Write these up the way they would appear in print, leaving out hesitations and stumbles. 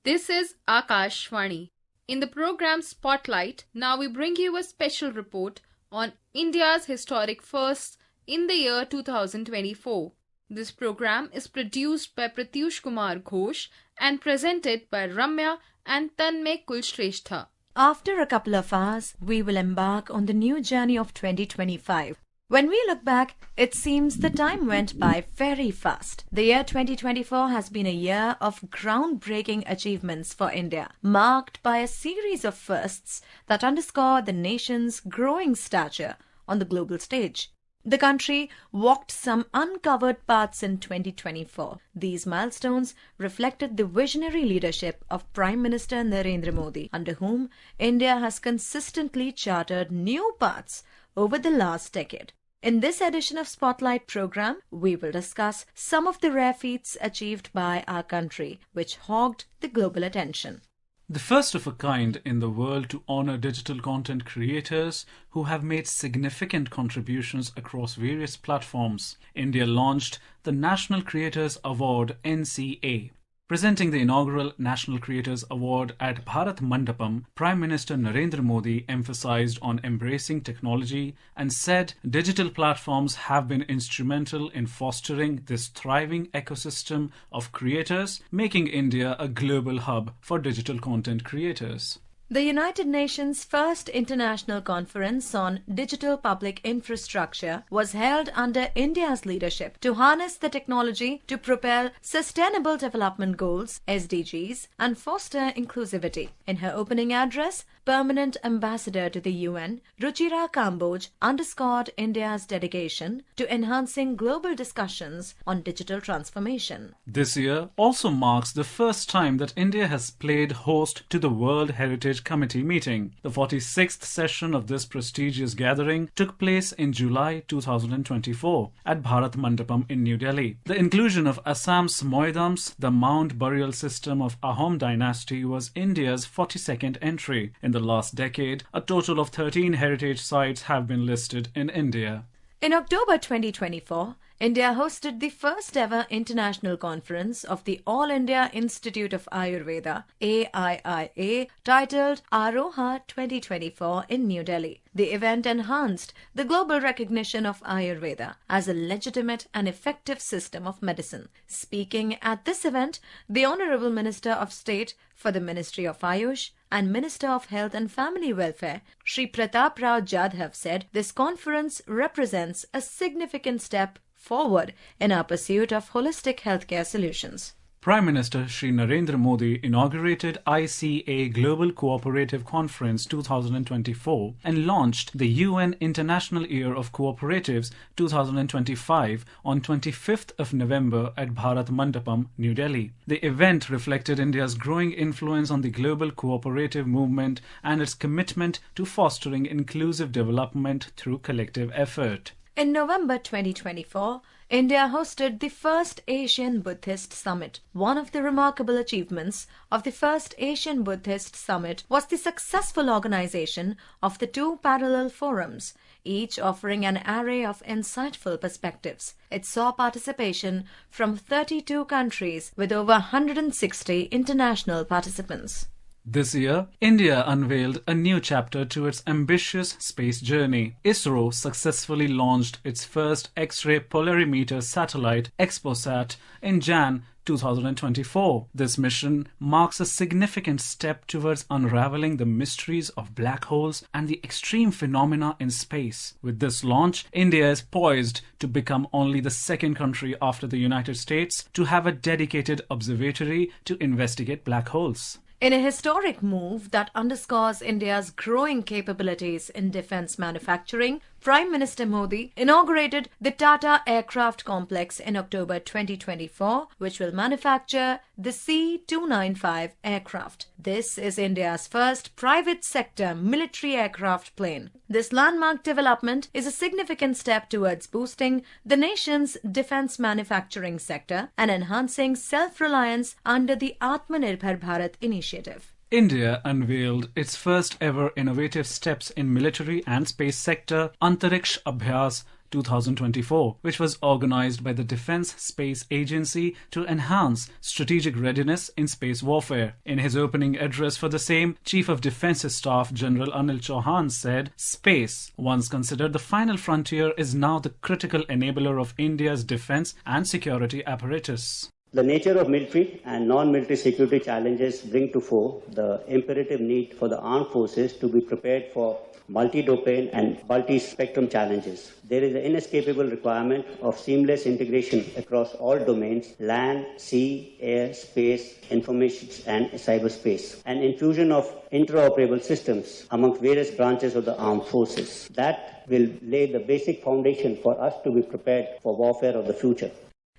This is Akashvani. In the program Spotlight, now we bring you a special report on India's historic firsts in the year 2024. This program is produced by Pratyush Kumar Ghosh and presented by Ramya and Tanmay Kulshrestha. After a couple of hours, we will embark on the new journey of 2025. When we look back, it seems the time went by very fast. The year 2024 has been a year of groundbreaking achievements for India, marked by a series of firsts that underscore the nation's growing stature on the global stage. The country walked some uncovered paths in 2024. These milestones reflected the visionary leadership of Prime Minister Narendra Modi, under whom India has consistently charted new paths over the last decade. In this edition of Spotlight program, we will discuss some of the rare feats achieved by our country, which hogged the global attention. The first of a kind in the world to honor digital content creators who have made significant contributions across various platforms, India launched the National Creators Award (NCA). Presenting the inaugural National Creators Award at Bharat Mandapam, Prime Minister Narendra Modi emphasized on embracing technology and said digital platforms have been instrumental in fostering this thriving ecosystem of creators, making India a global hub for digital content creators. The United Nations' first international conference on digital public infrastructure was held under India's leadership to harness the technology to propel Sustainable Development Goals (SDGs) and foster inclusivity. In her opening address, Permanent Ambassador to the UN, Ruchira Kamboj underscored India's dedication to enhancing global discussions on digital transformation. This year also marks the first time that India has played host to the World Heritage Committee meeting. The 46th session of this prestigious gathering took place in July 2024 at Bharat Mandapam in New Delhi. The inclusion of Assam's Moidams, the mound burial system of Ahom dynasty, was India's 42nd entry. In the last decade, a total of 13 heritage sites have been listed in India. In October 2024, India hosted the first ever international conference of the All India Institute of Ayurveda (AIIA) titled Aroha 2024 in New Delhi. The event enhanced the global recognition of Ayurveda as a legitimate and effective system of medicine. Speaking at this event, the Honorable Minister of State for the Ministry of Ayush and Minister of Health and Family Welfare, Shri Pratap Rao Jadhav, said this conference represents a significant step forward in our pursuit of holistic healthcare solutions. Prime Minister Shri Narendra Modi inaugurated ICA Global Cooperative Conference 2024 and launched the UN International Year of Cooperatives 2025 on 25th of November at Bharat Mandapam, New Delhi. The event reflected India's growing influence on the global cooperative movement and its commitment to fostering inclusive development through collective effort. In November 2024, India hosted the first Asian Buddhist Summit. One of the remarkable achievements of the first Asian Buddhist Summit was the successful organization of the two parallel forums, each offering an array of insightful perspectives. It saw participation from 32 countries with over 160 international participants. This year, India unveiled a new chapter to its ambitious space journey. ISRO successfully launched its first X-ray polarimeter satellite, XPOSat, in Jan 2024. This mission marks a significant step towards unraveling the mysteries of black holes and the extreme phenomena in space. With this launch, India is poised to become only the second country after the United States to have a dedicated observatory to investigate black holes. In a historic move that underscores India's growing capabilities in defense manufacturing, Prime Minister Modi inaugurated the Tata Aircraft Complex in October 2024, which will manufacture the C-295 aircraft. This is India's first private sector military aircraft plane. This landmark development is a significant step towards boosting the nation's defense manufacturing sector and enhancing self-reliance under the Atmanirbhar Bharat initiative. India unveiled its first ever innovative steps in military and space sector, Antariksh Abhyas 2024, which was organized by the Defense Space Agency to enhance strategic readiness in space warfare. In his opening address for the same, Chief of Defense Staff General Anil Chauhan said, "Space, once considered the final frontier, is now the critical enabler of India's defense and security apparatus." The nature of military and non-military security challenges bring to fore the imperative need for the armed forces to be prepared for multi-domain and multi-spectrum challenges. There is an inescapable requirement of seamless integration across all domains: land, sea, air, space, information and cyberspace, and infusion of interoperable systems among various branches of the armed forces. That will lay the basic foundation for us to be prepared for warfare of the future.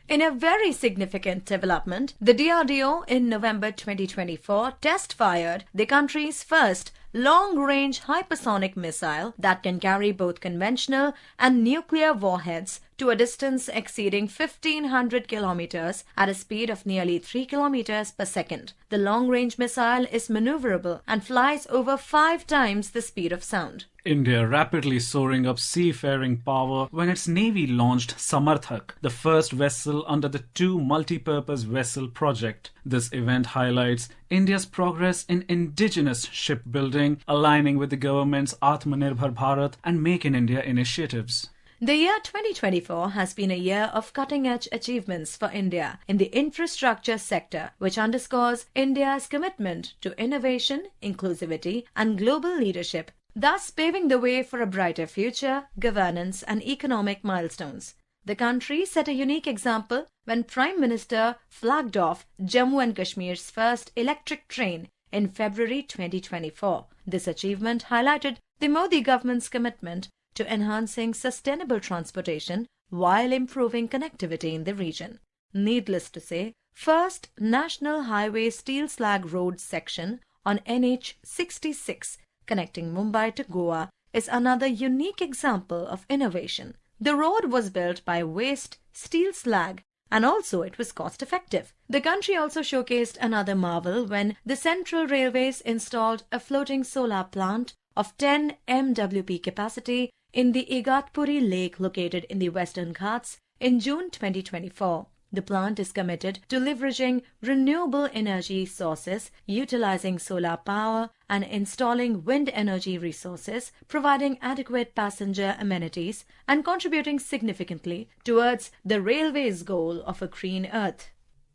In a very significant development, the DRDO in November 2024 test-fired the country's first long-range hypersonic missile that can carry both conventional and nuclear warheads to a distance exceeding 1,500 kilometers at a speed of nearly 3 kilometers per second. The long-range missile is maneuverable and flies over 5 times the speed of sound. India rapidly soaring up seafaring power when its navy launched Samarthak, the first vessel under the two multi-purpose vessel project. This event highlights India's progress in indigenous shipbuilding, aligning with the government's Atmanirbhar Bharat and Make in India initiatives. The year 2024 has been a year of cutting-edge achievements for India in the infrastructure sector, which underscores India's commitment to innovation, inclusivity and global leadership, thus paving the way for a brighter future, governance and economic milestones. The country set a unique example when Prime Minister flagged off Jammu and Kashmir's first electric train in February 2024. This achievement highlighted the Modi government's commitment to enhancing sustainable transportation while improving connectivity in the region. Needless to say, first National Highway Steel Slag Road section on NH 66 connecting Mumbai to Goa is another unique example of innovation. The road was built by waste steel slag and also it was cost effective. The country also showcased another marvel when the Central Railways installed a floating solar plant of 10 MWP capacity in the Igatpuri Lake located in the Western Ghats in June 2024. The plant is committed to leveraging renewable energy sources, utilizing solar power and installing wind energy resources, providing adequate passenger amenities and contributing significantly towards the railway's goal of a green earth.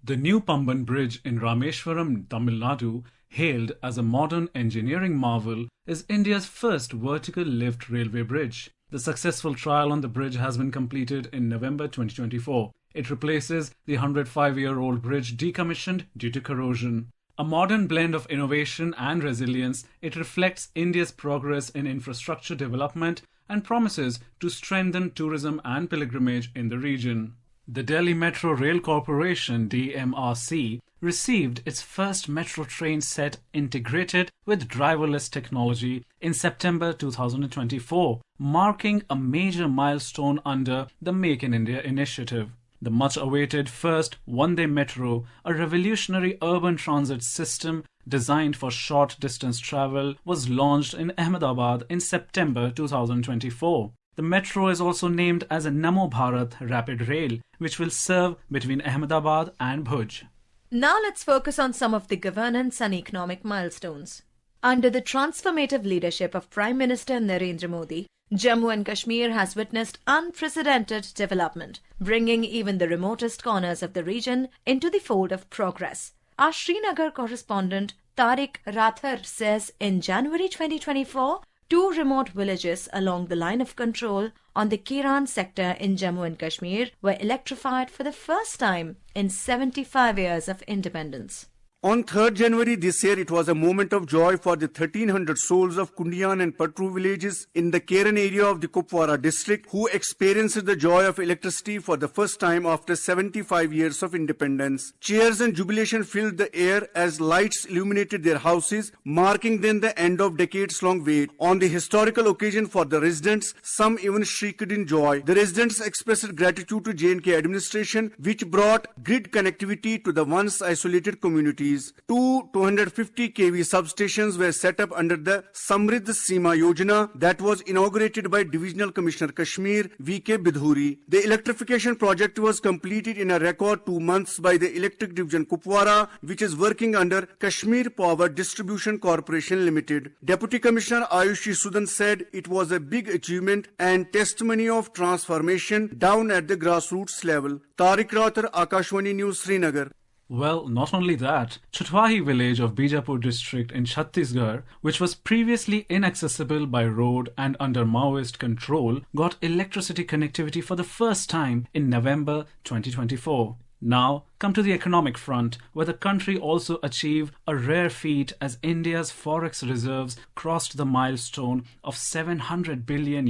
The new Pamban Bridge in Rameshwaram, Tamil Nadu, hailed as a modern engineering marvel, is India's first vertical lift railway bridge. The successful trial on the bridge has been completed in November 2024. It replaces the 105-year-old bridge decommissioned due to corrosion. A modern blend of innovation and resilience, it reflects India's progress in infrastructure development and promises to strengthen tourism and pilgrimage in the region. The Delhi Metro Rail Corporation (DMRC) received its first metro train set integrated with driverless technology in September 2024, marking a major milestone under the Make in India initiative. The much-awaited first one-day metro, a revolutionary urban transit system designed for short-distance travel, was launched in Ahmedabad in September 2024. The metro is also named as a Namo Bharat Rapid Rail, which will serve between Ahmedabad and Bhuj. Now let's focus on some of the governance and economic milestones. Under the transformative leadership of Prime Minister Narendra Modi, Jammu and Kashmir has witnessed unprecedented development, bringing even the remotest corners of the region into the fold of progress. Our Srinagar correspondent Tariq Rathar says in January 2024, 2 remote villages along the line of control on the Kiran sector in Jammu and Kashmir were electrified for the first time in 75 years of independence. On 3rd January this year, it was a moment of joy for the 1,300 souls of Kundian and Patru villages in the Keran area of the Kupwara district who experienced the joy of electricity for the first time after 75 years of independence. Cheers and jubilation filled the air as lights illuminated their houses, marking then the end of decades-long wait. On the historical occasion for the residents, some even shrieked in joy. The residents expressed gratitude to J&K administration, which brought grid connectivity to the once isolated communities. facilities. Two 250 kV substations were set up under the Samriddh Seema Yojana that was inaugurated by Divisional Commissioner Kashmir V.K. Bidhuri. The electrification project was completed in a record 2 months by the Electric Division Kupwara, which is working under Kashmir Power Distribution Corporation Limited. Deputy Commissioner Ayushi Sudan said it was a big achievement and testimony of transformation down at the grassroots level. Tariq Rathar, Akashwani News, Srinagar. Well, not only that, Chutwahi village of Bijapur district in Chhattisgarh, which was previously inaccessible by road and under Maoist control, got electricity connectivity for the first time in November 2024. Now, come to the economic front, where the country also achieved a rare feat as India's forex reserves crossed the milestone of $700 billion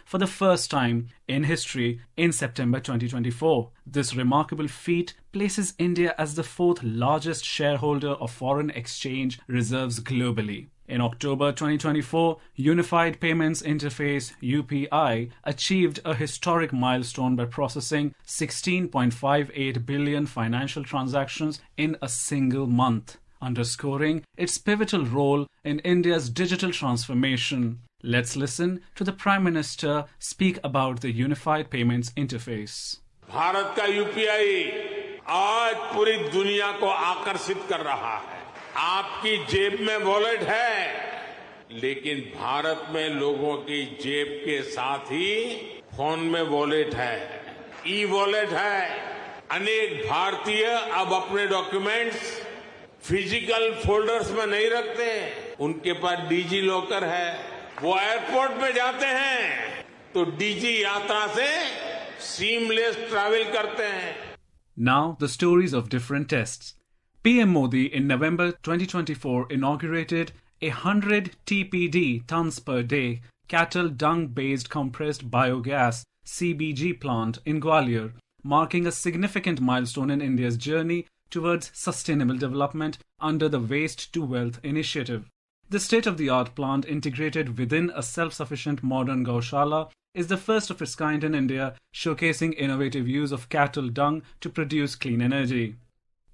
for the first time in history in September 2024. This remarkable feat places India as the fourth largest shareholder of foreign exchange reserves globally. In October 2024, Unified Payments Interface (UPI) achieved a historic milestone by processing 16.58 billion financial transactions in a single month, underscoring its pivotal role in India's digital transformation. Let's listen to the Prime Minister speak about the Unified Payments Interface. Bharat का UPI आज पूरी दुनिया को आकर्षित कर रहा है। आपकी जेब में वॉलेट है, लेकिन भारत में लोगों की जेब के साथ ही फोन में वॉलेट है, ई वॉलेट है। अनेक भारतीय अब अपने डॉक्यूमेंट्स फिजिकल फोल्डर्स में नहीं रखते, उनके पास डिजी लॉकर है। वो एयरपोर्ट में जाते हैं तो डिजी यात्रा से सीमलेस ट्रैवल करते हैं। Now, the stories of different tests. PM Modi in November 2024 inaugurated a 100 TPD tons per day cattle dung-based compressed biogas CBG plant in Gwalior, marking a significant milestone in India's journey towards sustainable development under the Waste to Wealth initiative. The state-of-the-art plant integrated within a self-sufficient modern Gaushala is the first of its kind in India, showcasing innovative use of cattle dung to produce clean energy.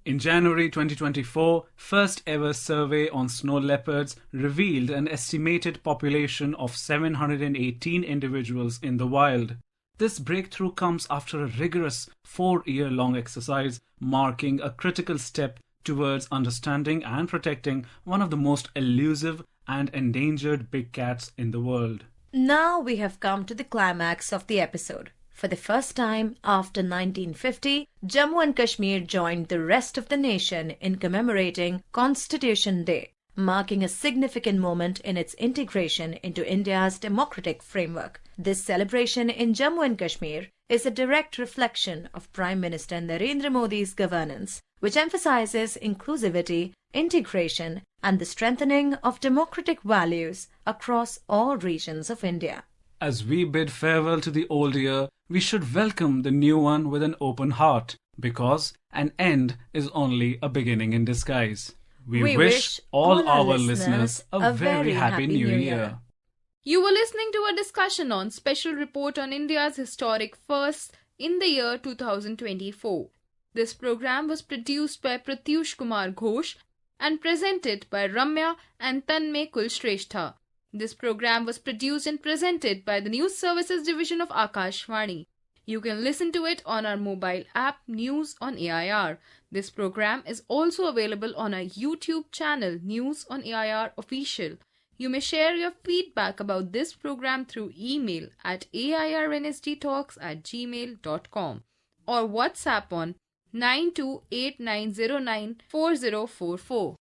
In January 2024, first ever survey on snow leopards revealed an estimated population of 718 individuals in the wild. This breakthrough comes after a rigorous 4-year-long exercise, marking a critical step towards understanding and protecting one of the most elusive and endangered big cats in the world. Now we have come to the climax of the episode. For the first time after 1950, Jammu and Kashmir joined the rest of the nation in commemorating Constitution Day, marking a significant moment in its integration into India's democratic framework. This celebration in Jammu and Kashmir is a direct reflection of Prime Minister Narendra Modi's governance, which emphasizes inclusivity, integration, and the strengthening of democratic values across all regions of India. As we bid farewell to the old year, we should welcome the new one with an open heart, because an end is only a beginning in disguise. We wish all our listeners a very happy New Year. You were listening to a discussion on Special Report on India's Historic Firsts in the year 2024. This program was produced by Pratyush Kumar Ghosh and presented by Ramya and Tanmay Kulshrestha. This program was produced and presented by the News Services Division of Akashvani. You can listen to it on our mobile app News on AIR. This program is also available on our YouTube channel News on AIR Official. You may share your feedback about this program through email at airnsdtalks@gmail.com or WhatsApp on 9289094044.